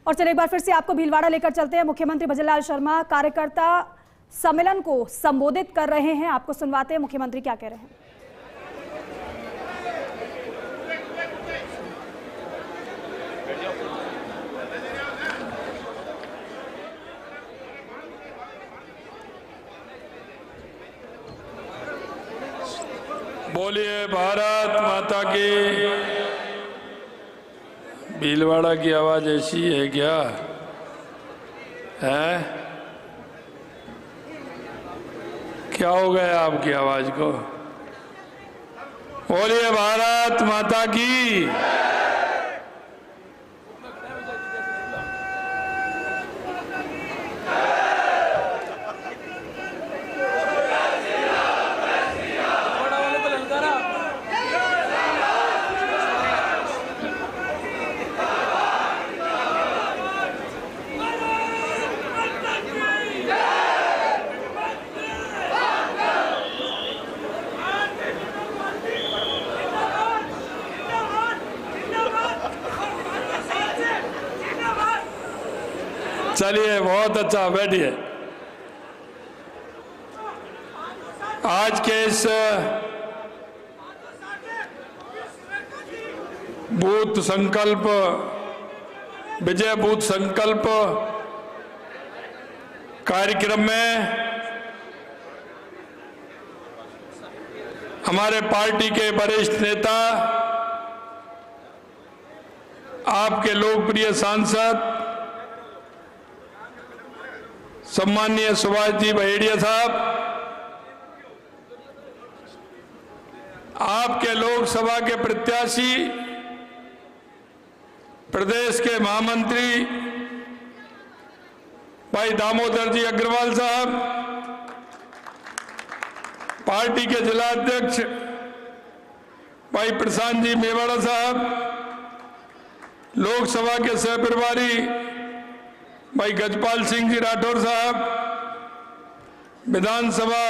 और चलिए एक बार फिर से आपको भीलवाड़ा लेकर चलते हैं। मुख्यमंत्री भजनलाल शर्मा कार्यकर्ता सम्मेलन को संबोधित कर रहे हैं, आपको सुनवाते हैं मुख्यमंत्री क्या कह रहे हैं। बोलिए भारत माता की। भीलवाड़ा की आवाज ऐसी है क्या है? क्या हो गया आपकी आवाज को? बोलिए भारत माता की। चलिए बहुत अच्छा, बैठिए। आज के इस बूथ संकल्प विजय बूथ संकल्प कार्यक्रम में हमारे पार्टी के वरिष्ठ नेता, आपके लोकप्रिय सांसद सम्माननीय सुभाष जी बहेड़िया साहब, आपके लोकसभा के प्रत्याशी प्रदेश के महामंत्री भाई दामोदर जी अग्रवाल साहब, पार्टी के जिला अध्यक्ष भाई प्रशांत जी मेवाड़ा साहब, लोकसभा के सह प्रभारी भाई गजपाल सिंह जी राठौर साहब, विधानसभा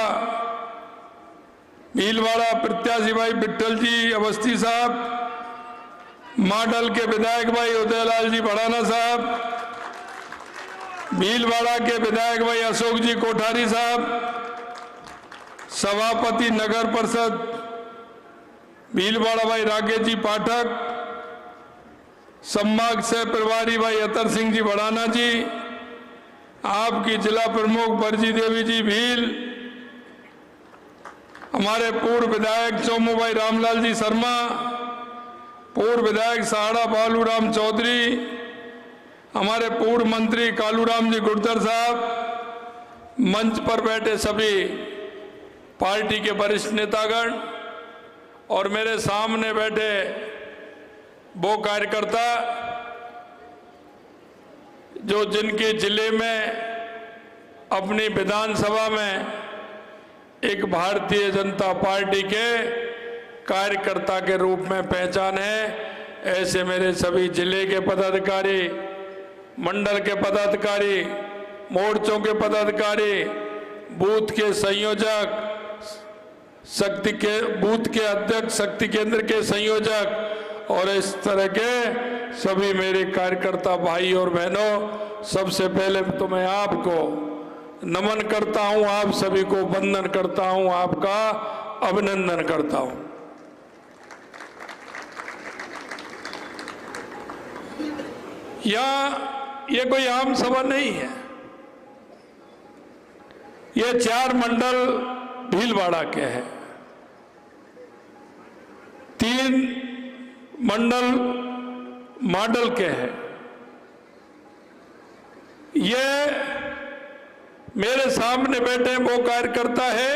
भीलवाड़ा प्रत्याशी भाई विट्ठल जी अवस्थी साहब, माडल के विधायक भाई उदयलाल जी भड़ाना साहब, भीलवाड़ा के विधायक भाई अशोक जी कोठारी साहब, सभापति नगर परिषद भीलवाड़ा भाई राकेश जी पाठक, संभाग से प्रभारी भाई अतर सिंह जी भड़ाना जी, आपकी जिला प्रमुख बरजी देवी जी भील, हमारे पूर्व विधायक चोमू भाई रामलाल जी शर्मा, पूर्व विधायक सहाड़ा बालूराम चौधरी, हमारे पूर्व मंत्री कालूराम जी गुर्जर साहब, मंच पर बैठे सभी पार्टी के वरिष्ठ नेतागण और मेरे सामने बैठे वो कार्यकर्ता जो जिनके जिले में अपनी विधानसभा में एक भारतीय जनता पार्टी के कार्यकर्ता के रूप में पहचान है, ऐसे मेरे सभी जिले के पदाधिकारी, मंडल के पदाधिकारी, मोर्चों के पदाधिकारी, बूथ के संयोजक, बूथ के अध्यक्ष, शक्ति केंद्र के संयोजक और इस तरह के सभी मेरे कार्यकर्ता भाई और बहनों, सबसे पहले तो मैं आपको नमन करता हूं, आप सभी को वंदन करता हूं, आपका अभिनंदन करता हूं। ये कोई आम सभा नहीं है, ये 4 मंडल भीलवाड़ा के हैं, 3 मंडल मॉडल के हैं। ये मेरे सामने बैठे वो कार्यकर्ता है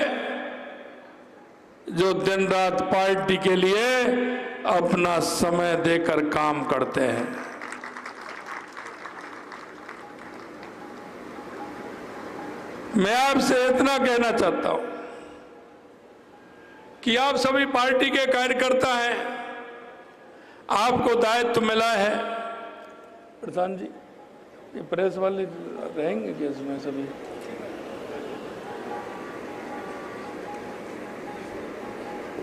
जो दिन रात पार्टी के लिए अपना समय देकर काम करते हैं। मैं आपसे इतना कहना चाहता हूं कि आप सभी पार्टी के कार्यकर्ता हैं, आपको दायित्व मिला है। प्रधान जी, ये प्रेस वाले रहेंगे कि इसमें सभी?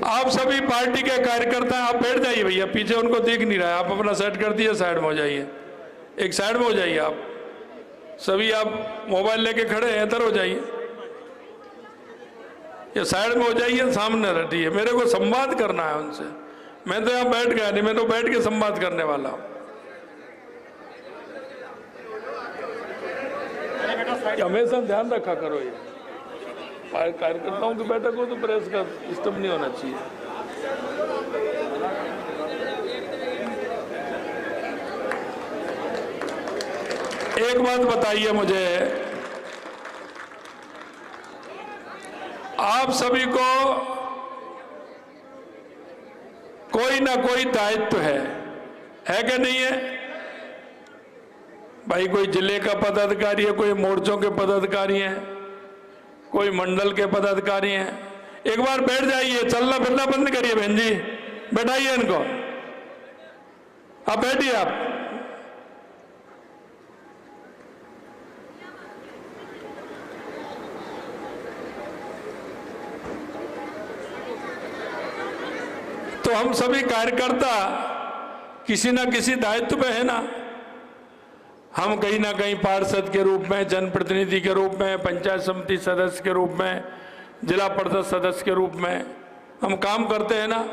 आप सभी पार्टी के कार्यकर्ता हैं, आप बैठ जाइए भैया, पीछे उनको देख नहीं रहा है, आप अपना सेट कर दिए, साइड में हो जाइए। एक साइड में हो जाइए आप सभी, आप मोबाइल लेके खड़े हैं, इधर हो जाइए, ये साइड में हो जाइए, सामने रहिए, मेरे को संवाद करना है उनसे। मैं तो यहाँ बैठ गया नहीं, मैं तो बैठ के संवाद करने वाला हूँ। हमेशा ध्यान रखा करो, ये कार्यकर्ताओं की बैठक हो तो प्रेस का डिस्टर्ब नहीं होना चाहिए। एक बात बताइए मुझे, आप सभी को कोई ना कोई दायित्व है कि नहीं है भाई? कोई जिले का पदाधिकारी है, कोई मोर्चों के पदाधिकारी हैं, कोई मंडल के पदाधिकारी हैं। एक बार बैठ जाइए, चलना फिरना बंद करिए बहन जी, बैठाइए इनको, आप बैठिए आप। तो हम सभी कार्यकर्ता किसी ना किसी दायित्व पे है ना। हम कहीं ना कहीं पार्षद के रूप में, जनप्रतिनिधि के रूप में, पंचायत समिति सदस्य के रूप में, जिला परिषद सदस्य के रूप में हम काम करते हैं ना।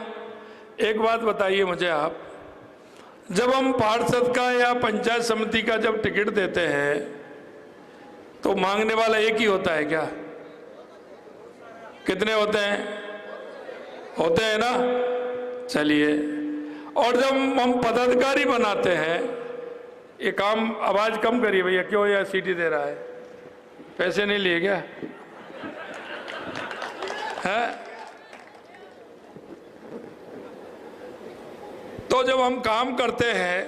एक बात बताइए मुझे आप, जब हम पार्षद का या पंचायत समिति का जब टिकट देते हैं तो मांगने वाला एक ही होता है क्या? कितने होते हैं? होते हैं ना। चलिए, और जब हम पदाधिकारी बनाते हैं, ये काम, आवाज कम करिए भैया, क्यों यह सीटी दे रहा है? पैसे नहीं लिए क्या है? तो जब हम काम करते हैं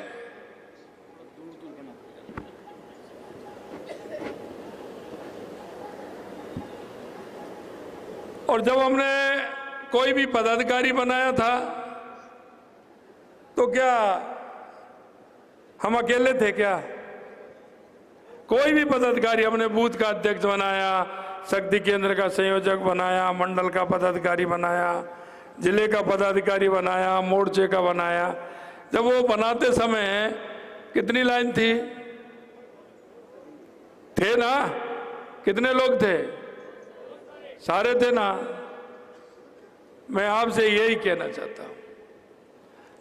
और जब हमने कोई भी पदाधिकारी बनाया था तो क्या हम अकेले थे क्या? कोई भी पदाधिकारी हमने बूथ का अध्यक्ष बनाया, शक्ति केंद्र का संयोजक बनाया, मंडल का पदाधिकारी बनाया, जिले का पदाधिकारी बनाया, मोर्चे का बनाया। जब वो बनाते समय कितनी लाइन थी? थे ना? कितने लोग थे? सारे थे ना। मैं आपसे यही कहना चाहता हूं,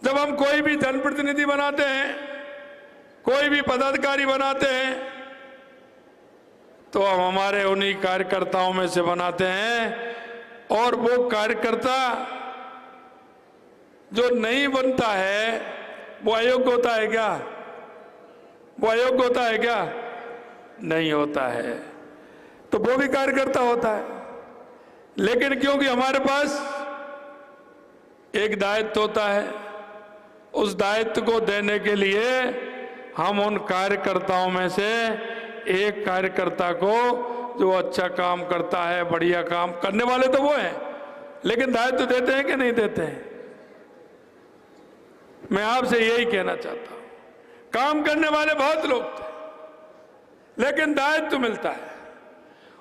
जब हम कोई भी जनप्रतिनिधि बनाते हैं, कोई भी पदाधिकारी बनाते हैं, तो हम हमारे उन्हीं कार्यकर्ताओं में से बनाते हैं। और वो कार्यकर्ता जो नहीं बनता है वो अयोग्य होता है क्या? वो अयोग्य होता है क्या? नहीं होता है। तो वो भी कार्यकर्ता होता है। लेकिन क्योंकि हमारे पास एक दायित्व होता है, उस दायित्व को देने के लिए हम उन कार्यकर्ताओं में से एक कार्यकर्ता को, जो अच्छा काम करता है, बढ़िया काम करने वाले तो वो हैं, लेकिन दायित्व देते हैं कि नहीं देते हैं? मैं आपसे यही कहना चाहता हूं, काम करने वाले बहुत लोग थे, लेकिन दायित्व मिलता है।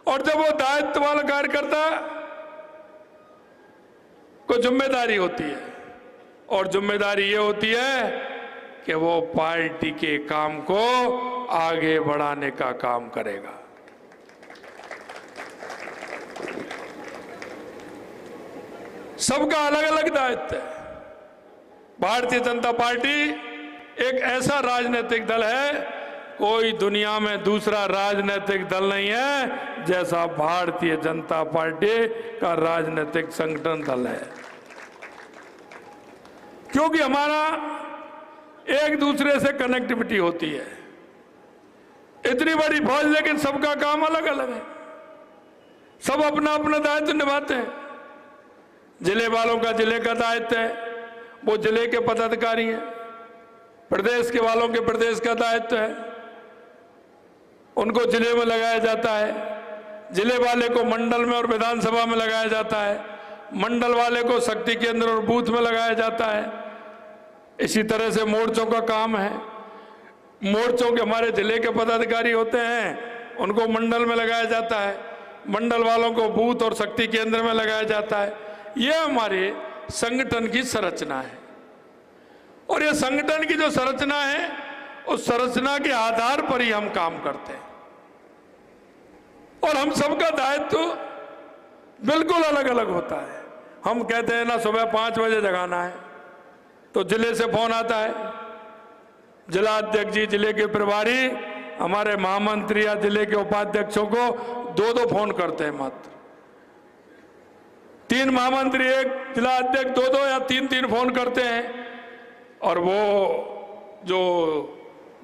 और जब वो दायित्व वाला कार्यकर्ता को जिम्मेदारी होती है, और जिम्मेदारी ये होती है कि वो पार्टी के काम को आगे बढ़ाने का काम करेगा। सबका अलग अलग दायित्व है। भारतीय जनता पार्टी एक ऐसा राजनीतिक दल है, कोई दुनिया में दूसरा राजनीतिक दल नहीं है जैसा भारतीय जनता पार्टी का राजनीतिक संगठन दल है। क्योंकि हमारा एक दूसरे से कनेक्टिविटी होती है। इतनी बड़ी फौज, लेकिन सबका काम अलग अलग है, सब अपना अपना दायित्व निभाते हैं। जिले वालों का जिले का दायित्व है, वो जिले के पदाधिकारी हैं। प्रदेश के वालों के प्रदेश का दायित्व है, उनको जिले में लगाया जाता है। जिले वाले को मंडल में और विधानसभा में लगाया जाता है, मंडल वाले को शक्ति केंद्र और बूथ में लगाया जाता है। इसी तरह से मोर्चों का काम है। मोर्चों के हमारे जिले के पदाधिकारी होते हैं, उनको मंडल में लगाया जाता है, मंडल वालों को बूथ और शक्ति केंद्र में लगाया जाता है। यह हमारे संगठन की संरचना है। और यह संगठन की जो संरचना है उस संरचना के आधार पर ही हम काम करते हैं और हम सबका दायित्व बिल्कुल अलग अलग होता है। हम कहते हैं ना सुबह 5 बजे जगाना है, तो जिले से फोन आता है, जिला अध्यक्ष जी, जिले के प्रभारी, हमारे महामंत्री या जिले के उपाध्यक्षों को 2-2 फोन करते हैं मात्र। 3 महामंत्री, 1 जिला अध्यक्ष 2-2 या 3-3 फोन करते हैं। और वो जो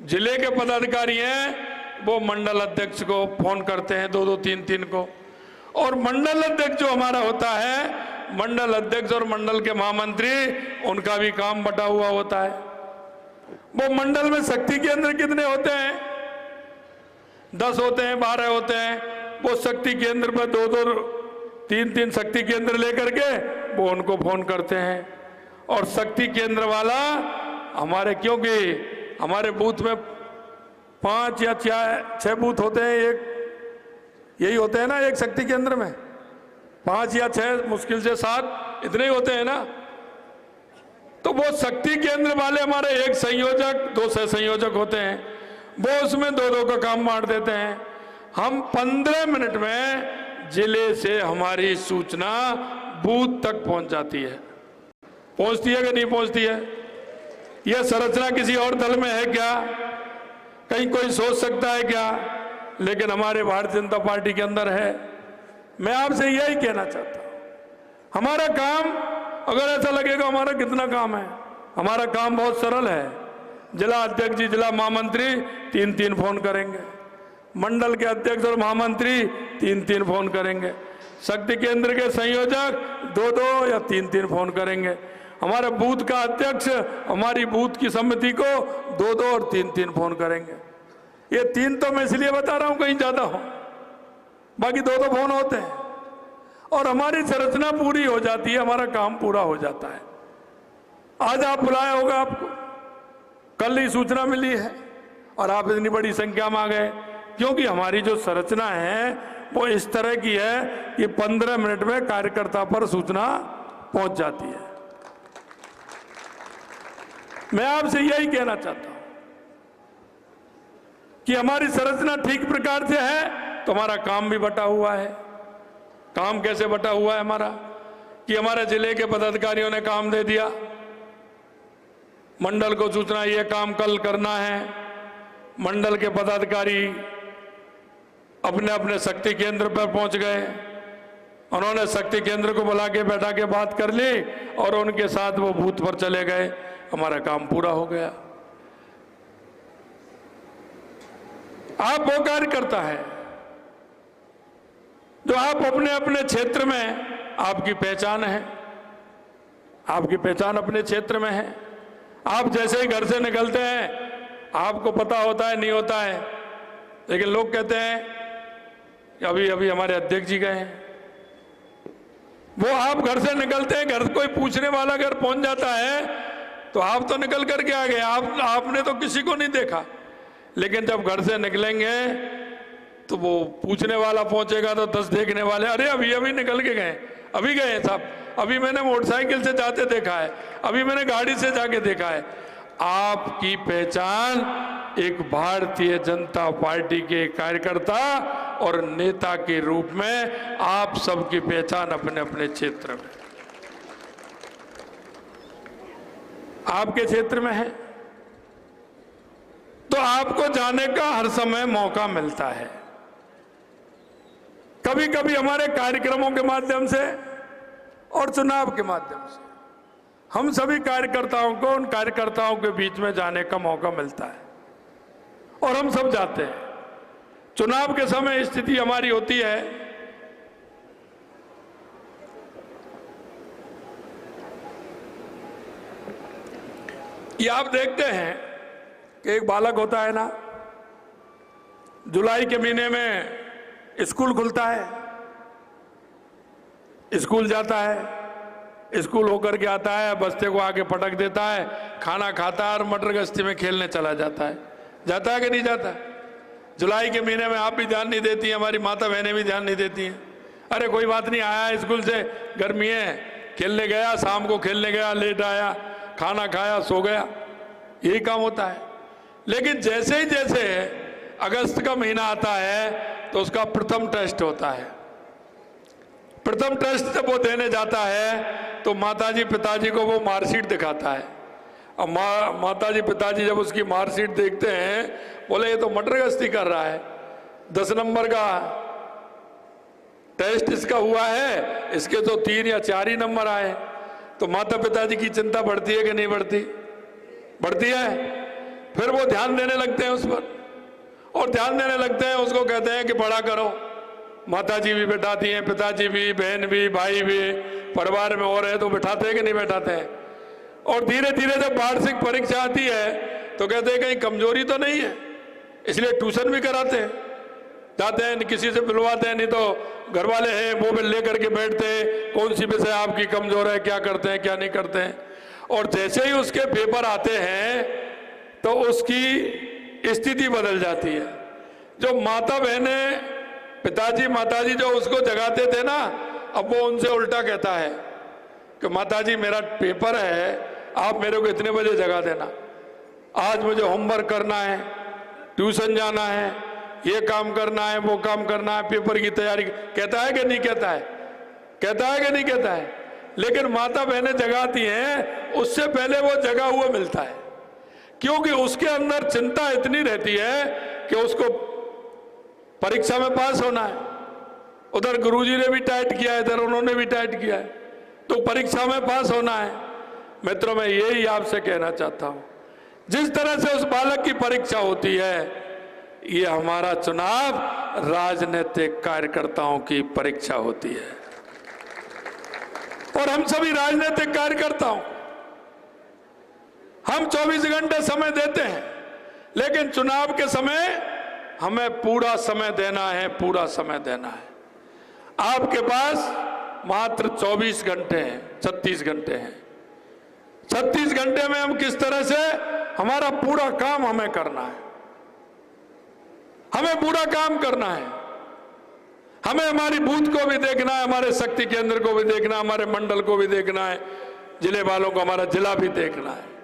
जिले के पदाधिकारी हैं वो मंडल अध्यक्ष को फोन करते हैं 2-2, 3-3 को। और मंडल अध्यक्ष जो हमारा होता है, मंडल अध्यक्ष और मंडल के महामंत्री, उनका भी काम बटा हुआ होता है। वो मंडल में शक्ति केंद्र कितने होते हैं? 10 होते हैं, 12 होते हैं। वो शक्ति केंद्र पर 2-2, 3-3 शक्ति केंद्र लेकर के वो उनको फोन करते हैं। और शक्ति केंद्र वाला हमारे, क्योंकि हमारे बूथ में 5 या 6 बूथ होते हैं, एक यही होते हैं ना एक शक्ति केंद्र में, 5 या 6, मुश्किल से 7, इतने ही होते हैं ना। तो वो शक्ति केंद्र वाले हमारे एक संयोजक, 2 सह संयोजक होते हैं, वो उसमें 2-2 का काम बांट देते हैं। हम 15 मिनट में जिले से हमारी सूचना बूथ तक पहुंच जाती है। पहुंचती है कि नहीं पहुंचती है? यह संरचना किसी और दल में है क्या? कहीं कोई सोच सकता है क्या? लेकिन हमारे भारतीय जनता पार्टी के अंदर है। मैं आपसे यही कहना चाहता हूं, हमारा काम, अगर ऐसा लगेगा हमारा कितना काम है, हमारा काम बहुत सरल है। जिला अध्यक्ष जी, जिला महामंत्री 3-3 फोन करेंगे, मंडल के अध्यक्ष और महामंत्री 3-3 फोन करेंगे, शक्ति केंद्र के संयोजक 2-2 या 3-3 फोन करेंगे, हमारे बूथ का अध्यक्ष हमारी बूथ की समिति को 2-2 और 3-3 फोन करेंगे। ये 3 तो मैं इसलिए बता रहा हूं कहीं ज्यादा हो, बाकी 2-2 फोन होते हैं और हमारी संरचना पूरी हो जाती है, हमारा काम पूरा हो जाता है। आज आप बुलाया होगा, आपको कल ही सूचना मिली है और आप इतनी बड़ी संख्या में आ गए, क्योंकि हमारी जो संरचना है वो इस तरह की है कि 15 मिनट में कार्यकर्ता पर सूचना पहुंच जाती है। मैं आपसे यही कहना चाहता हूं कि हमारी संरचना ठीक प्रकार से है तो हमारा काम भी बटा हुआ है। काम कैसे बटा हुआ है हमारा? कि हमारे जिले के पदाधिकारियों ने काम दे दिया, मंडल को सूचना ये काम कल करना है, मंडल के पदाधिकारी अपने अपने शक्ति केंद्र पर पहुंच गए, उन्होंने शक्ति केंद्र को बुला के बैठा के बात कर ली और उनके साथ वो बूथ पर चले गए, हमारा काम पूरा हो गया। आप वो कार्य करता है जो आप अपने अपने क्षेत्र में, आपकी पहचान है, आपकी पहचान अपने क्षेत्र में है। आप जैसे ही घर से निकलते हैं आपको पता होता है, नहीं होता है, लेकिन लोग कहते हैं कि अभी अभी हमारे अध्यक्ष जी गए हैं। वो आप घर से निकलते हैं, घर कोई पूछने वाला घर पहुंच जाता है तो आप तो निकल करके आ गए, आपने तो किसी को नहीं देखा। लेकिन जब घर से निकलेंगे तो वो पूछने वाला पहुंचेगा तो 10 देखने वाले, अरे अभी अभी निकल के गए, अभी गए साहब, अभी मैंने मोटरसाइकिल से जाते देखा है, अभी मैंने गाड़ी से जाके देखा है। आपकी पहचान एक भारतीय जनता पार्टी के कार्यकर्ता और नेता के रूप में आप सबकी पहचान अपने अपने क्षेत्र में, आपके क्षेत्र में है, तो आपको जाने का हर समय मौका मिलता है। कभी कभी हमारे कार्यक्रमों के माध्यम से और चुनाव के माध्यम से हम सभी कार्यकर्ताओं को उन कार्यकर्ताओं के बीच में जाने का मौका मिलता है और हम सब जाते हैं। चुनाव के समय स्थिति हमारी होती है कि आप देखते हैं कि एक बालक होता है ना, जुलाई के महीने में स्कूल खुलता है, स्कूल जाता है, स्कूल होकर के आता है, बस्ते को आगे पटक देता है, खाना खाता है और मटर गश्ती में खेलने चला जाता है। जाता है कि नहीं जाता? जुलाई के महीने में आप भी ध्यान नहीं देती हैं, हमारी माता बहनें भी ध्यान नहीं देती हैं। अरे कोई बात नहीं, आया स्कूल से, गर्मी है, खेलने गया, शाम को खेलने गया, लेट आया, खाना खाया, सो गया, यही काम होता है। लेकिन जैसे अगस्त का महीना आता है तो उसका प्रथम टेस्ट होता है। प्रथम टेस्ट जब वो देने जाता है तो माताजी पिताजी को वो मार्कशीट दिखाता है। अब माताजी पिताजी जब उसकी मार्कशीट देखते हैं, बोले ये तो मटर गश्ती कर रहा है, 10 नंबर का टेस्ट इसका हुआ है, इसके तो 3 या 4 ही नंबर आए। तो माता पिताजी की चिंता बढ़ती है कि नहीं बढ़ती? बढ़ती है। फिर वो ध्यान देने लगते हैं उस पर, और ध्यान देने लगते हैं, उसको कहते हैं कि पढ़ा करो। माताजी भी बैठाती हैं, पिताजी भी, बहन भी, भाई भी, परिवार में और है तो बैठाते हैं कि नहीं बैठाते हैं। और धीरे धीरे जब वार्षिक परीक्षा आती है तो कहते हैं कहीं कमजोरी तो नहीं है, इसलिए ट्यूशन भी कराते हैं, जाते हैं, किसी से मिलवाते हैं, नहीं तो घर वाले हैं मोबाइल लेकर के बैठते हैं, कौन सी विषय आपकी कमजोर है, क्या करते हैं क्या नहीं करते हैं। और जैसे ही उसके पेपर आते हैं तो उसकी स्थिति बदल जाती है। जो माता बहनें, पिताजी माताजी जो उसको जगाते थे ना, अब वो उनसे उल्टा कहता है कि माताजी मेरा पेपर है, आप मेरे को इतने बजे जगा देना, आज मुझे होमवर्क करना है, ट्यूशन जाना है, ये काम करना है, वो काम करना है, पेपर की तैयारी। कहता है कि नहीं कहता है? कहता है कि नहीं कहता है? लेकिन माता बहनें जगाती हैं, उससे पहले वो जगा हुआ मिलता है, क्योंकि उसके अंदर चिंता इतनी रहती है कि उसको परीक्षा में पास होना है। उधर गुरुजी ने भी टाइट किया है, इधर उन्होंने भी टाइट किया है, तो परीक्षा में पास होना है। मित्रों, मैं यही आपसे कहना चाहता हूं, जिस तरह से उस बालक की परीक्षा होती है, ये हमारा चुनाव राजनीतिक कार्यकर्ताओं की परीक्षा होती है। और हम सभी राजनीतिक कार्यकर्ताओं, हम 24 घंटे समय देते हैं, लेकिन चुनाव के समय हमें पूरा समय देना है, पूरा समय देना है। आपके पास मात्र 24 घंटे हैं, 36 घंटे हैं। 36 घंटे में हम किस तरह से हमारा पूरा काम हमें करना है, हमें पूरा काम करना है। हमें हमारी बूथ को भी देखना है, हमारे शक्ति केंद्र को भी देखना है, हमारे मंडल को भी देखना है, जिले वालों को हमारा जिला भी देखना है।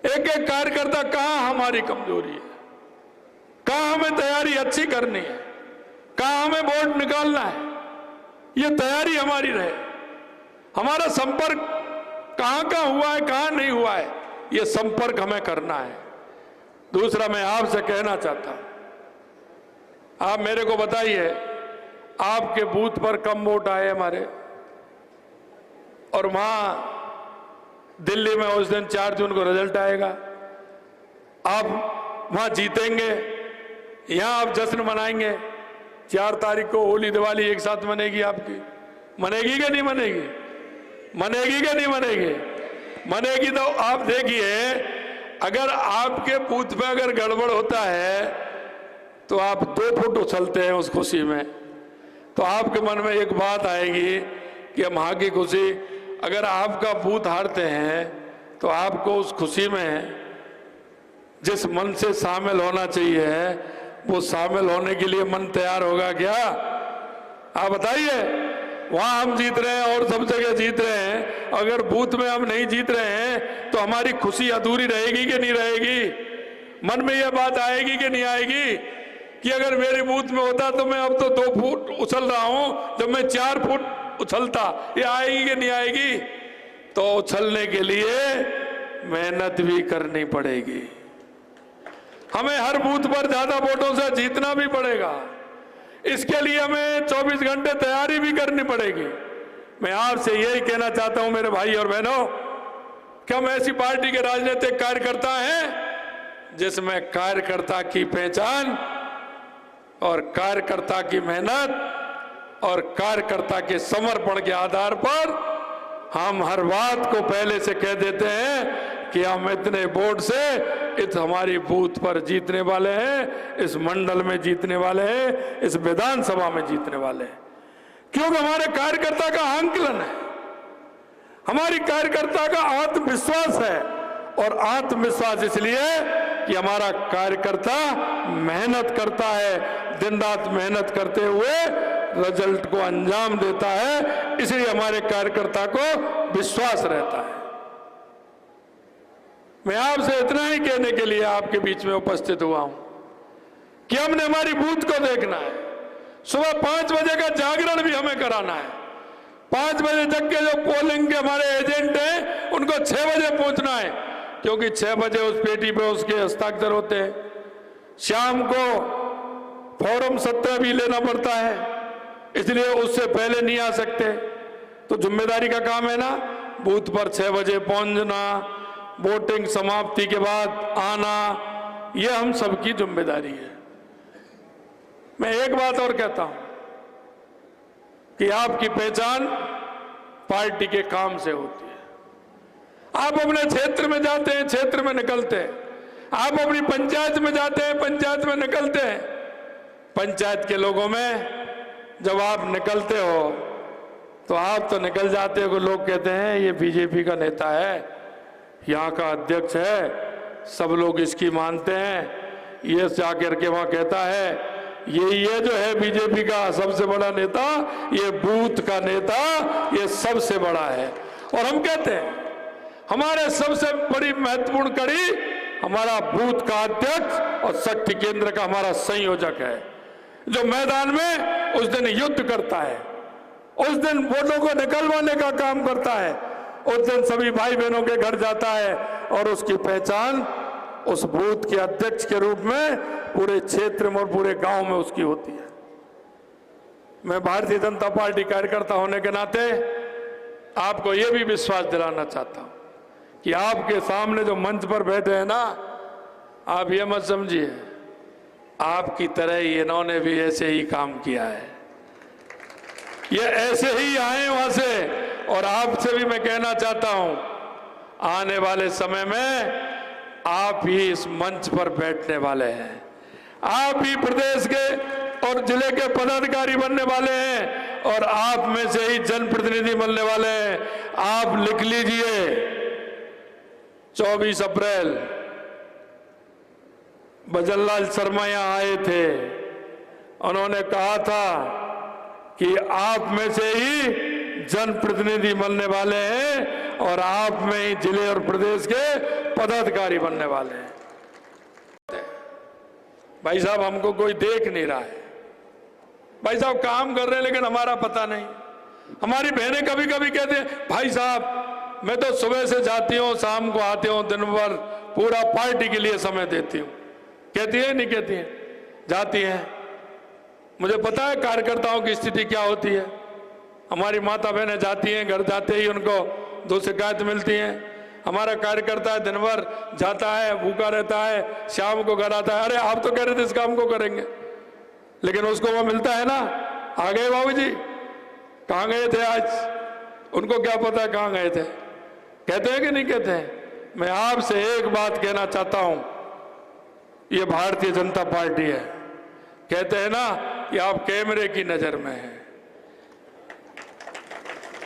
एक एक कार्यकर्ता कहां हमारी कमजोरी है, कहां हमें तैयारी अच्छी करनी है, कहां हमें वोट निकालना है, ये तैयारी हमारी रहे। हमारा संपर्क कहां कहां हुआ है, कहां नहीं हुआ है, ये संपर्क हमें करना है। दूसरा, मैं आपसे कहना चाहता हूं, आप मेरे को बताइए, आपके बूथ पर कम वोट आए हमारे, और वहां दिल्ली में उस दिन 4 जून को रिजल्ट आएगा, आप वहां जीतेंगे, यहां आप जश्न मनाएंगे। 4 तारीख को होली दिवाली एक साथ मनेगी आपकी, मनेगी कि नहीं मनेगी? मनेगी कि नहीं मनेगी? मनेगी। तो आप देखिए, अगर आपके बूथ पे अगर गड़बड़ होता है तो आप 2 फुट उछलते हैं उस खुशी में, तो आपके मन में एक बात आएगी कि हम हाँ की खुशी, अगर आपका बूथ हारते हैं तो आपको उस खुशी में जिस मन से शामिल होना चाहिए वो शामिल होने के लिए मन तैयार होगा क्या? आप बताइए। वहां हम जीत रहे हैं और सब जगह जीत रहे हैं, अगर बूथ में हम नहीं जीत रहे हैं तो हमारी खुशी अधूरी रहेगी कि नहीं रहेगी? मन में यह बात आएगी कि नहीं आएगी कि अगर मेरे बूथ में होता तो मैं अब तो 2 फुट उछल रहा हूं, जब मैं 4 फुट उछलता, ये आएगी कि नहीं आएगी? तो उछलने के लिए मेहनत भी करनी पड़ेगी, हमें हर बूथ पर ज्यादा वोटों से जीतना भी पड़ेगा। इसके लिए हमें 24 घंटे तैयारी भी करनी पड़ेगी। मैं आपसे यही कहना चाहता हूं मेरे भाई और बहनों, कि हम ऐसी पार्टी के राजनीतिक कार्यकर्ता हैं जिसमें कार्यकर्ता की पहचान और कार्यकर्ता की मेहनत और कार्यकर्ता के समर्पण के आधार पर हम हर बात को पहले से कह देते हैं कि हम इतने वोट से इस हमारी बूथ पर जीतने वाले हैं, इस मंडल में जीतने वाले हैं, इस विधानसभा में जीतने वाले हैं, क्योंकि हमारे कार्यकर्ता का आंकलन है, हमारी कार्यकर्ता का आत्मविश्वास है। और आत्मविश्वास इसलिए कि हमारा कार्यकर्ता मेहनत करता है, दिन रात मेहनत करते हुए रिजल्ट को अंजाम देता है, इसलिए हमारे कार्यकर्ता को विश्वास रहता है। मैं आपसे इतना ही कहने के लिए आपके बीच में उपस्थित हुआ हूं कि हमने हमारी बूथ को देखना है। सुबह 5 बजे का जागरण भी हमें कराना है। 5 बजे तक के जो पोलिंग के हमारे एजेंट हैं उनको 6 बजे पहुंचना है, क्योंकि 6 बजे उस पेटी पे उसके हस्ताक्षर होते हैं। शाम को फॉर्म 17 भी लेना पड़ता है, इसलिए उससे पहले नहीं आ सकते। तो जिम्मेदारी का काम है ना, बूथ पर 6 बजे पहुंचना, वोटिंग समाप्ति के बाद आना, यह हम सबकी जिम्मेदारी है। मैं एक बात और कहता हूं कि आपकी पहचान पार्टी के काम से होती है। आप अपने क्षेत्र में जाते हैं, क्षेत्र में निकलते हैं। आप अपनी पंचायत में जाते हैं, पंचायत में निकलते हैं। पंचायत के लोगों में जब आप निकलते हो तो आप तो निकल जाते हो, लोग कहते हैं ये बीजेपी का नेता है, यहाँ का अध्यक्ष है, सब लोग इसकी मानते हैं। ये जाकर के वहां कहता है ये जो है बीजेपी का सबसे बड़ा नेता, ये बूथ का नेता, ये सबसे बड़ा है। और हम कहते हैं हमारे सबसे बड़ी महत्वपूर्ण कड़ी हमारा बूथ का अध्यक्ष और शक्ति केंद्र का हमारा संयोजक है, जो मैदान में उस दिन युद्ध करता है, उस दिन वोटों को निकलवाने का काम करता है, उस दिन सभी भाई बहनों के घर जाता है और उसकी पहचान उस बूथ के अध्यक्ष के रूप में पूरे क्षेत्र में और पूरे गांव में उसकी होती है। मैं भारतीय जनता पार्टी कार्यकर्ता होने के नाते आपको यह भी विश्वास दिलाना चाहता हूं कि आपके सामने जो मंच पर बैठे हैं ना, आप ये मत समझिए आपकी तरह ही इन्होंने भी ऐसे ही काम किया है, ये ऐसे ही आए वहां से। और आपसे भी मैं कहना चाहता हूं आने वाले समय में आप ही इस मंच पर बैठने वाले हैं, आप ही प्रदेश के और जिले के पदाधिकारी बनने वाले हैं और आप में से ही जनप्रतिनिधि बनने वाले हैं। आप लिख लीजिए 24 अप्रैल भजनलाल शर्मा यहां आए थे, उन्होंने कहा था कि आप में से ही जनप्रतिनिधि बनने वाले हैं और आप में ही जिले और प्रदेश के पदाधिकारी बनने वाले हैं। भाई साहब हमको कोई देख नहीं रहा है, भाई साहब काम कर रहे हैं लेकिन हमारा पता नहीं। हमारी बहनें कभी कभी कहते हैं भाई साहब मैं तो सुबह से जाती हूँ, शाम को आती हूँ, दिन भर पूरा पार्टी के लिए समय देती हूँ। कहती है नहीं कहती है? जाती हैं। मुझे पता है कार्यकर्ताओं की स्थिति क्या होती है। हमारी माता बहनें जाती हैं, घर जाते ही उनको 2 शिकायत मिलती हैं। हमारा कार्यकर्ता दिन भर जाता है, भूखा रहता है, शाम को घर आता है, अरे आप तो कह रहे थे इस काम को करेंगे, लेकिन उसको वो मिलता है ना। आ गए बाबूजी, कहाँ गए थे आज? उनको क्या पता कहाँ गए थे? कहते हैं कि नहीं कहते हैं? मैं आपसे एक बात कहना चाहता हूं, ये भारतीय जनता पार्टी है। कहते हैं ना कि आप कैमरे की नजर में हैं,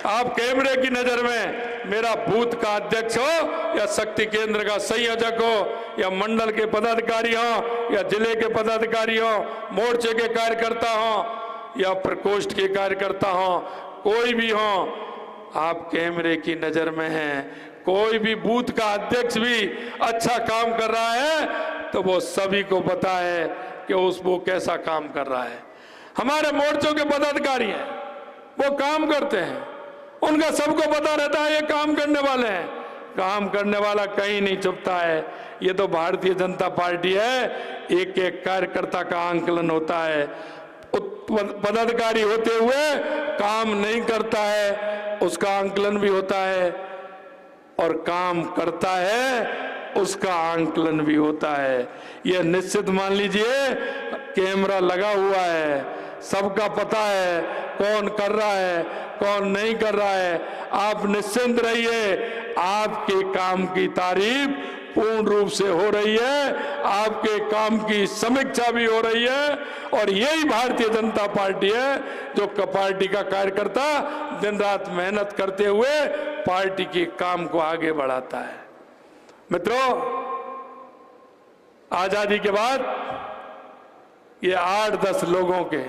आप कैमरे की नजर में मेरा बूथ का अध्यक्ष हो या शक्ति केंद्र का संयोजक हो या मंडल के पदाधिकारी हो या जिले के पदाधिकारी हो, मोर्चे के कार्यकर्ता हो या प्रकोष्ठ के कार्यकर्ता हो, कोई भी हो, आप कैमरे की नजर में हैं। कोई भी बूथ का अध्यक्ष भी अच्छा काम कर रहा है तो वो सभी को पता है कि वो कैसा काम कर रहा है। हमारे मोर्चों के पदाधिकारी हैं, वो काम करते हैं, उनका सबको पता रहता है ये काम करने वाले हैं। काम करने वाला कहीं नहीं छुपता है। ये तो भारतीय जनता पार्टी है, एक एक कार्यकर्ता का आंकलन होता है। पदाधिकारी होते हुए काम नहीं करता है, उसका आंकलन भी होता है, और काम करता है उसका आंकलन भी होता है। यह निश्चित मान लीजिए, कैमरा लगा हुआ है, सबका पता है कौन कर रहा है कौन नहीं कर रहा है। आप निश्चिंत रहिए, आपके काम की तारीफ पूर्ण रूप से हो रही है, आपके काम की समीक्षा भी हो रही है, और यही भारतीय जनता पार्टी है जो पार्टी का कार्यकर्ता दिन रात मेहनत करते हुए पार्टी के काम को आगे बढ़ाता है। मित्रों, आजादी के बाद ये 8-10 लोगों के,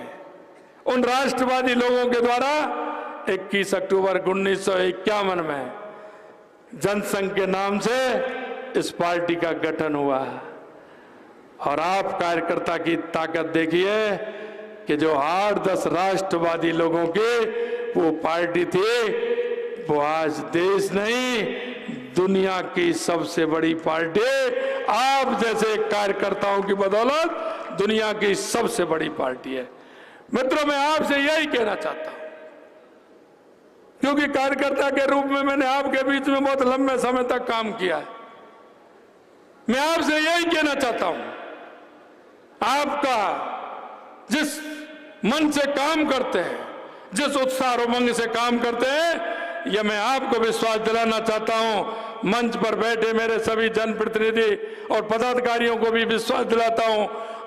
उन राष्ट्रवादी लोगों के द्वारा 21 अक्टूबर 1951 में जनसंघ के नाम से इस पार्टी का गठन हुआ और आप कार्यकर्ता की ताकत देखिए कि जो 8-10 राष्ट्रवादी लोगों की वो पार्टी थी, वो आज देश नहीं दुनिया की सबसे बड़ी पार्टी आप जैसे कार्यकर्ताओं की बदौलत दुनिया की सबसे बड़ी पार्टी है। मित्रों, मैं आपसे यही कहना चाहता हूं, क्योंकि कार्यकर्ता के रूप में मैंने आपके बीच में बहुत लंबे समय तक काम किया है। मैं आपसे यही कहना चाहता हूं, आपका जिस मन से काम करते हैं, जिस उत्साह और उमंग से काम करते हैं, यह मैं आपको विश्वास दिलाना चाहता हूं। मंच पर बैठे मेरे सभी जनप्रतिनिधि और पदाधिकारियों को भी विश्वास दिलाता हूं,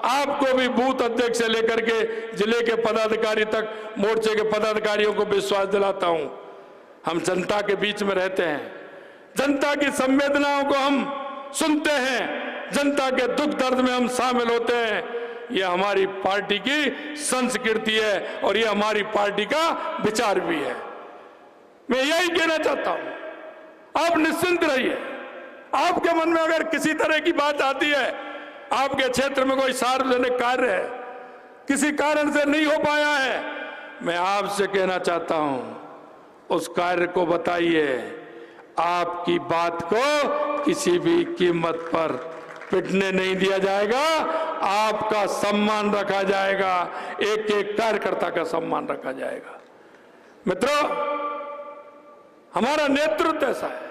आपको भी बूथ अध्यक्ष से लेकर के जिले के पदाधिकारी तक, मोर्चे के पदाधिकारियों को विश्वास दिलाता हूं। हम जनता के बीच में रहते हैं, जनता की संवेदनाओं को हम सुनते हैं, जनता के दुख दर्द में हम शामिल होते हैं। ये हमारी पार्टी की संस्कृति है और ये हमारी पार्टी का विचार भी है। मैं यही कहना चाहता हूं, आप निश्चिंत रहिए। आपके मन में अगर किसी तरह की बात आती है, आपके क्षेत्र में कोई सार्वजनिक कार्य है, किसी कारण से नहीं हो पाया है, मैं आपसे कहना चाहता हूं उस कार्य को बताइए। आपकी बात को किसी भी कीमत पर पिटने नहीं दिया जाएगा, आपका सम्मान रखा जाएगा, एक एक कार्यकर्ता का सम्मान रखा जाएगा। मित्रों, हमारा नेतृत्व ऐसा है,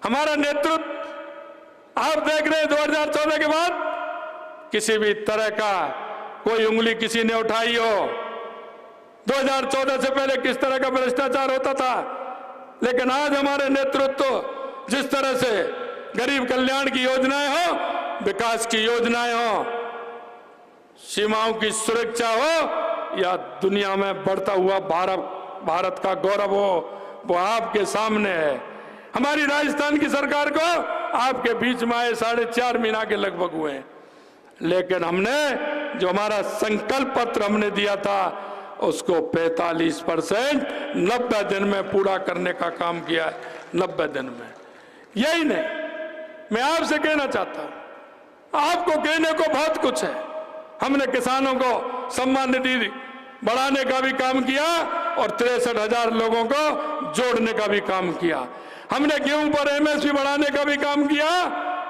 हमारा नेतृत्व आप देख रहे हैं 2014 के बाद किसी भी तरह का कोई उंगली किसी ने उठाई हो। 2014 से पहले किस तरह का भ्रष्टाचार होता था, लेकिन आज हमारे नेतृत्व जिस तरह से गरीब कल्याण की योजनाएं हो, विकास की योजनाएं हो, सीमाओं की सुरक्षा हो या दुनिया में बढ़ता हुआ भारत का गौरव हो, वो आपके सामने है। हमारी राजस्थान की सरकार को आपके बीच में आए 4.5 महीना के लगभग हुए हैं, लेकिन हमने जो हमारा संकल्प पत्र हमने दिया था उसको 45% 90 दिन में पूरा करने का काम किया है। 90 दिन में। यही नहीं, मैं आपसे कहना चाहता हूं, आपको कहने को बहुत कुछ है। हमने किसानों को सम्मान निधि बढ़ाने का भी काम किया और 63,000 लोगों को जोड़ने का भी काम किया। हमने गेहूं पर एमएसपी बढ़ाने का भी काम किया,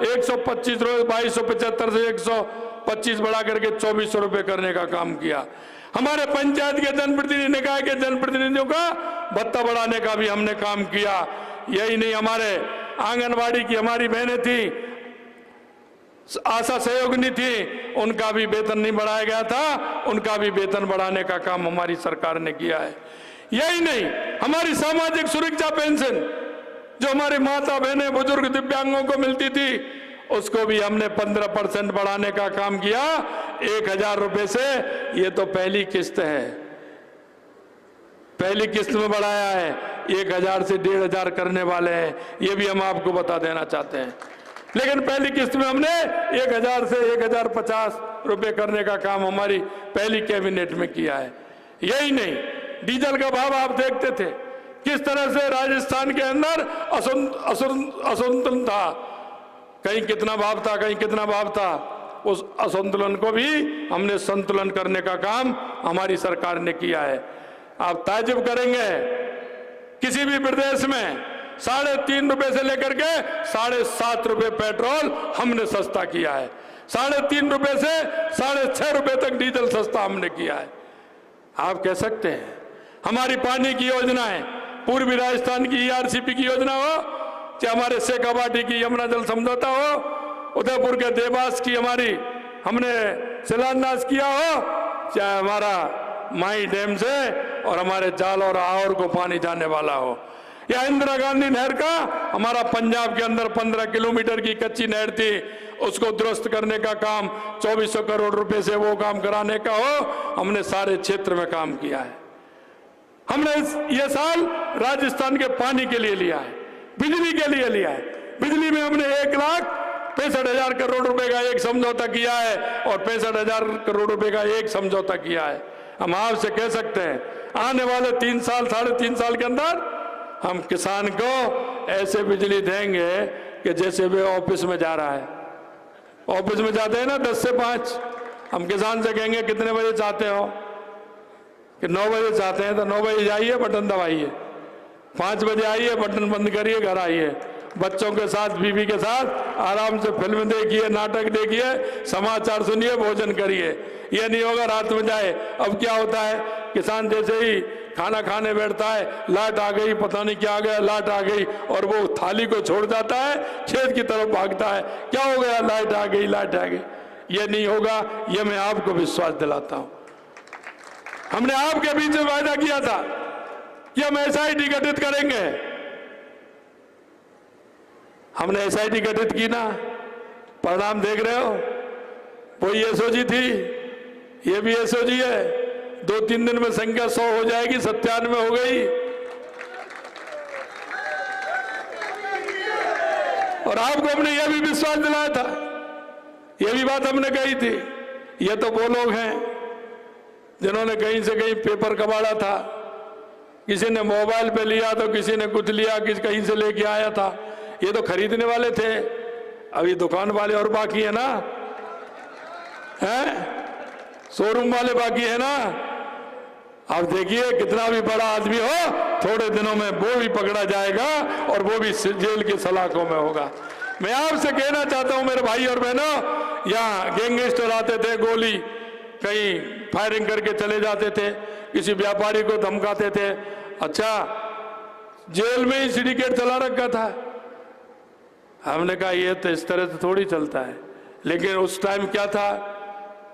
125 रुपए 2275 से 125 बढ़ा करके 2400 रुपए करने का काम किया। हमारे पंचायत के जनप्रतिनिधि, निकाय के जनप्रतिनिधियों का भत्ता बढ़ाने का भी हमने काम किया। यही नहीं, हमारे आंगनबाड़ी की हमारी बहनें थी, आशा सहयोगिनी थी, उनका भी वेतन नहीं बढ़ाया गया था, उनका भी वेतन बढ़ाने का काम हमारी सरकार ने किया है। यही नहीं, हमारी सामाजिक सुरक्षा पेंशन जो हमारी माता बहनें बुजुर्ग दिव्यांगों को मिलती थी, उसको भी हमने 15% बढ़ाने का काम किया 1,000 रुपए से। ये तो पहली किस्त है, पहली किस्त में बढ़ाया है, 1,000 से 1,500 करने वाले हैं, ये भी हम आपको बता देना चाहते हैं। लेकिन पहली किस्त में हमने 1,000 से 1,050 रुपए करने का काम हमारी पहली कैबिनेट में किया है। यही नहीं, डीजल का भाव आप देखते थे किस तरह से राजस्थान के अंदर असंतुलन था, कहीं कितना भाव था, कहीं कितना भाव था। उस असंतुलन को भी हमने संतुलन करने का काम हमारी सरकार ने किया है। आप ताज्जुब करेंगे, किसी भी प्रदेश में 3.5 रुपए से लेकर के 7.5 रुपए पेट्रोल हमने सस्ता किया है, 3.5 रुपए से 6.5 रुपए तक डीजल सस्ता हमने किया है। आप कह सकते हैं हमारी पानी की योजनाएं, पूर्वी राजस्थान की ERCP की योजना हो, चाहे हमारे शेखावाटी की यमुना जल समझौता हो, उदयपुर के देवास की हमारी हमने शिलान्यास किया हो, चाहे हमारा माई डैम से और हमारे जाल और आहोर को पानी जाने वाला हो, या इंदिरा गांधी नहर का हमारा पंजाब के अंदर 15 किलोमीटर की कच्ची नहर थी, उसको दुरुस्त करने का काम 2400 करोड़ रुपए से वो काम कराने का हो, हमने सारे क्षेत्र में काम किया है। हमने ये साल राजस्थान के पानी के लिए लिया है, बिजली के लिए लिया है। बिजली में हमने 1,65,000 करोड़ रुपए का एक समझौता किया है और 65,000 करोड़ रुपए का एक समझौता किया है। हम आपसे कह सकते हैं आने वाले 3 साल 3.5 साल के अंदर हम किसान को ऐसे बिजली देंगे कि जैसे वे ऑफिस में जा रहा है। ऑफिस में जाते हैं ना 10 से 5, हम किसान से कहेंगे कितने बजे चाहते हो, कि 9 बजे चाहते हैं तो 9 बजे जाइए, बटन दबाइए, 5 बजे आइए, बटन बंद करिए, घर आइए। बच्चों के साथ, बीवी के साथ आराम से फिल्म देखिए, नाटक देखिए, समाचार सुनिए, भोजन करिए। ये नहीं होगा रात में जाए। अब क्या होता है, किसान जैसे ही खाना खाने बैठता है, लाइट आ गई, पता नहीं क्या आ गया, लाइट आ गई, और वो थाली को छोड़ जाता है, खेत की तरफ भागता है, क्या हो गया, लाइट आ गई, लाइट आ गई। ये नहीं होगा, ये मैं आपको विश्वास दिलाता हूं। हमने आपके बीच में वायदा किया था कि हम एसआईटी गठित करेंगे। हमने एसआईटी गठित की ना, परिणाम देख रहे हो। वही एसओजी थी, ये भी एसओजी है। 2-3 दिन में संख्या 100 हो जाएगी, 97 हो गई। और आपको हमने यह भी विश्वास दिलाया था, यह भी बात हमने कही थी। ये तो वो लोग हैं जिन्होंने कहीं से कहीं पेपर कबाड़ा था, किसी ने मोबाइल पे लिया तो किसी ने कुछ लिया, किसी कहीं से लेके आया था। ये तो खरीदने वाले थे, अभी दुकान वाले और बाकी है ना, हैं शोरूम वाले बाकी है ना। आप देखिए, कितना भी बड़ा आदमी हो, थोड़े दिनों में वो भी पकड़ा जाएगा और वो भी जेल की सलाखों में होगा। मैं आपसे कहना चाहता हूं मेरे भाई और बहनों, यहाँ गैंगस्टर आते थे, गोली कहीं फायरिंग करके चले जाते थे, किसी व्यापारी को धमकाते थे। अच्छा, जेल में ही सिंडिकेट चला रखा था। हमने कहा ये तो इस तरह से थोड़ी चलता है। लेकिन उस टाइम क्या था,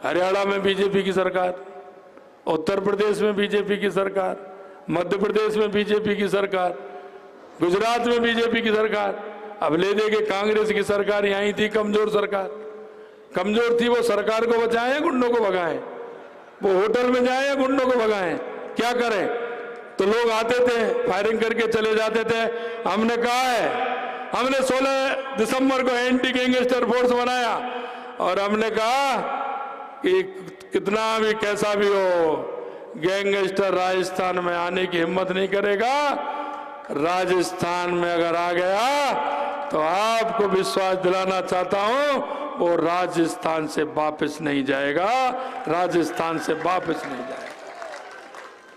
हरियाणा में बीजेपी की सरकार, उत्तर प्रदेश में बीजेपी की सरकार, मध्य प्रदेश में बीजेपी की सरकार, गुजरात में बीजेपी की सरकार। अब ले दे के कांग्रेस की सरकार यहीं थी, कमजोर सरकार। कमजोर थी, वो सरकार को बचाएं या गुंडों को भगाएं? वो होटल में जाएं या गुंडों को भगाएं? क्या करें? तो लोग आते थे, फायरिंग करके चले जाते थे। हमने कहा है, हमने 16 दिसंबर को एंटी गैंगस्टर फोर्स बनाया और हमने कहा कि कितना भी कैसा भी हो, गैंगस्टर राजस्थान में आने की हिम्मत नहीं करेगा। राजस्थान में अगर आ गया तो आपको विश्वास दिलाना चाहता हूं, वो राजस्थान से वापस नहीं जाएगा, राजस्थान से वापस नहीं जाएगा।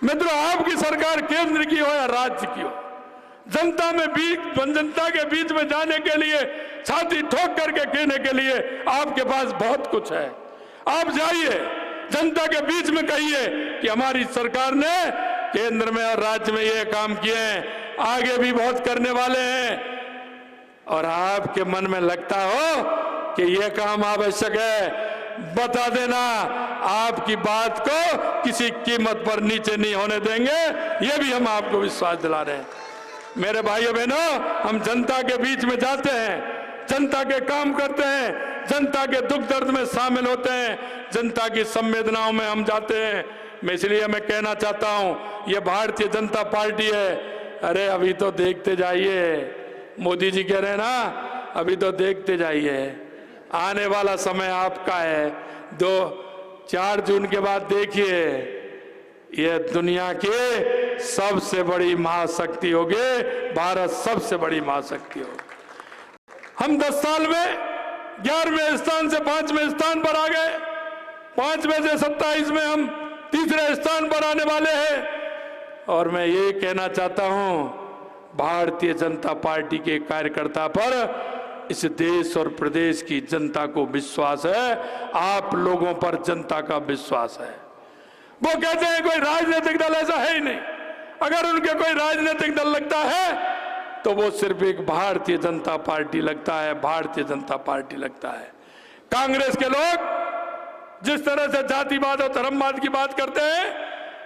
मित्रों, आपकी सरकार केंद्र की हो या राज्य की हो, जनता के बीच में जाने के लिए, छाती ठोक करके कहने के लिए आपके पास बहुत कुछ है। आप जाइए, जनता के बीच में कहिए कि हमारी सरकार ने केंद्र में और राज्य में ये काम किए हैं, आगे भी बहुत करने वाले हैं। और आपके मन में लगता हो कि ये काम आवश्यक है, बता देना। आपकी बात को किसी कीमत पर नीचे नहीं होने देंगे, ये भी हम आपको विश्वास दिला रहे हैं। मेरे भाइयों बहनों, हम जनता के बीच में जाते हैं, जनता के काम करते हैं, जनता के दुख दर्द में शामिल होते हैं, जनता की संवेदनाओं में हम जाते हैं। मैं इसलिए मैं कहना चाहता हूं, ये भारतीय जनता पार्टी है। अरे अभी तो देखते जाइए, मोदी जी कह रहे हैं ना, अभी तो देखते जाइए, आने वाला समय आपका है। 4 जून के बाद देखिए, ये दुनिया की सबसे बड़ी महाशक्ति होगी, भारत सबसे बड़ी महाशक्ति होगी। हम 10 साल में 11वें स्थान से 5वें स्थान पर आ गए, 5 में से 27 में हम 3रे स्थान पर आने वाले हैं। और मैं ये कहना चाहता हूं, भारतीय जनता पार्टी के कार्यकर्ता पर इस देश और प्रदेश की जनता को विश्वास है, आप लोगों पर जनता का विश्वास है। वो कहते हैं कोई राजनीतिक दल ऐसा है ही नहीं। अगर उनके कोई राजनीतिक दल लगता है तो वो सिर्फ एक भारतीय जनता पार्टी लगता है, भारतीय जनता पार्टी लगता है। कांग्रेस के लोग जिस तरह से जातिवाद और धर्मवाद की बात करते हैं,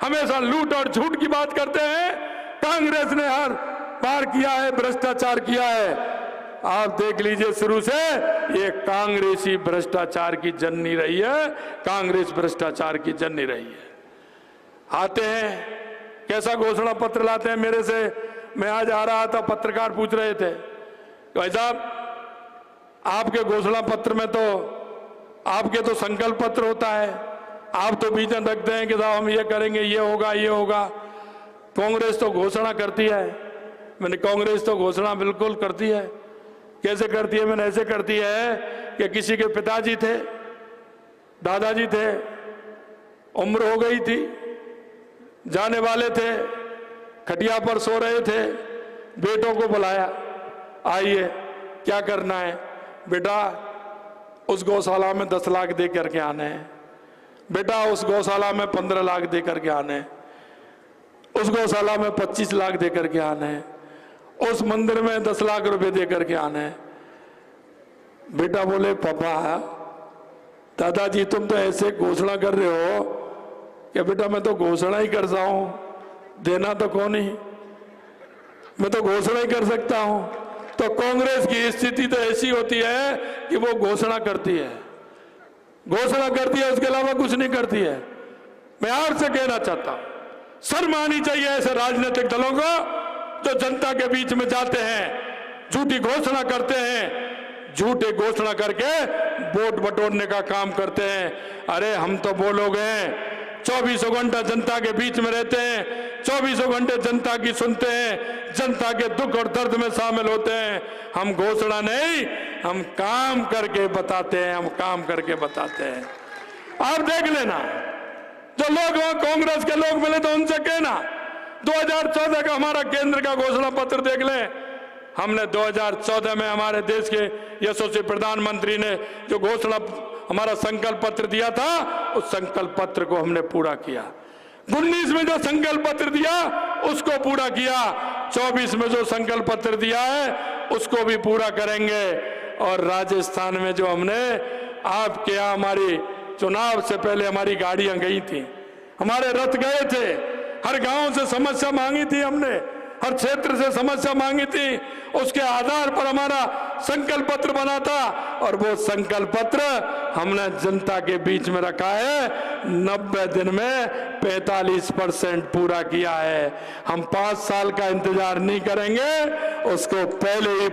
हमेशा लूट और झूठ की बात करते हैं, कांग्रेस ने हर बार किया है, भ्रष्टाचार किया है। आप देख लीजिए, शुरू से ये कांग्रेसी भ्रष्टाचार की जननी रही है, कांग्रेस भ्रष्टाचार की जननी रही है। आते हैं, कैसा घोषणा पत्र लाते हैं मेरे से। मैं आज आ रहा था, पत्रकार पूछ रहे थे, भाई साहब आपके घोषणा पत्र में तो आपके तो संकल्प पत्र होता है, आप तो बीच में रखते हैं कि साहब हम ये करेंगे, ये होगा, ये होगा। कांग्रेस तो घोषणा करती है। मैंने कांग्रेस तो घोषणा बिल्कुल करती है कैसे करती है? मैंने ऐसे करती है कि किसी के पिताजी थे, दादाजी थे, उम्र हो गई थी, जाने वाले थे, खटिया पर सो रहे थे, बेटों को बुलाया, आइए क्या करना है बेटा? उस गौशाला में 10 लाख दे करके आने हैं, बेटा उस गौशाला में 15 लाख दे करके आने हैं, उस गौशाला में 25 लाख दे करके आने हैं, उस मंदिर में 10 लाख रुपए दे करके आने हैं। बेटा बोले पापा, दादाजी तुम तो ऐसे घोषणा कर रहे हो कि बेटा मैं तो घोषणा ही करता हूं, देना तो कौन ही, मैं तो घोषणा ही कर सकता हूं। तो कांग्रेस की स्थिति तो ऐसी होती है कि वो घोषणा करती है, घोषणा करती है, उसके अलावा कुछ नहीं करती है। मैं आपसे कहना चाहता हूं, शर्म आनी चाहिए ऐसे राजनीतिक दलों को जो जनता के बीच में जाते हैं, झूठी घोषणा करते हैं, झूठे घोषणा करके वोट बटोरने का काम करते हैं। अरे हम तो वो लोग हैं 24 घंटा जनता के बीच में रहते हैं, 24 घंटे जनता की सुनते हैं, जनता के दुख और दर्द में शामिल होते हैं। हम घोषणा नहीं, हम काम करके बताते हैं, हम काम करके बताते हैं। आप देख लेना, जो लोग वहां कांग्रेस के लोग मिले तो उनसे कहना 2014 का हमारा केंद्र का घोषणा पत्र देख लें। हमने 2014 में हमारे देश के यशस्वी प्रधानमंत्री ने जो घोषणा हमारा संकल्प पत्र दिया था, उस संकल्प पत्र को हमने पूरा किया। 19 में जो संकल्प पत्र दिया उसको पूरा किया, 24 में जो संकल्प पत्र दिया है उसको भी पूरा करेंगे। और राजस्थान में जो हमने आपके यहाँ, हमारी चुनाव से पहले हमारी गाड़ियां गई थी, हमारे रथ गए थे, हर गांव से समस्या मांगी थी हमने, हर क्षेत्र से समस्या मांगी थी, उसके आधार पर हमारा संकल्प पत्र बना था और वो संकल्प पत्र हमने जनता के बीच में रखा है। 90 दिन में 45% पूरा किया है। हम 5 साल का इंतजार नहीं करेंगे, उसको पहले ही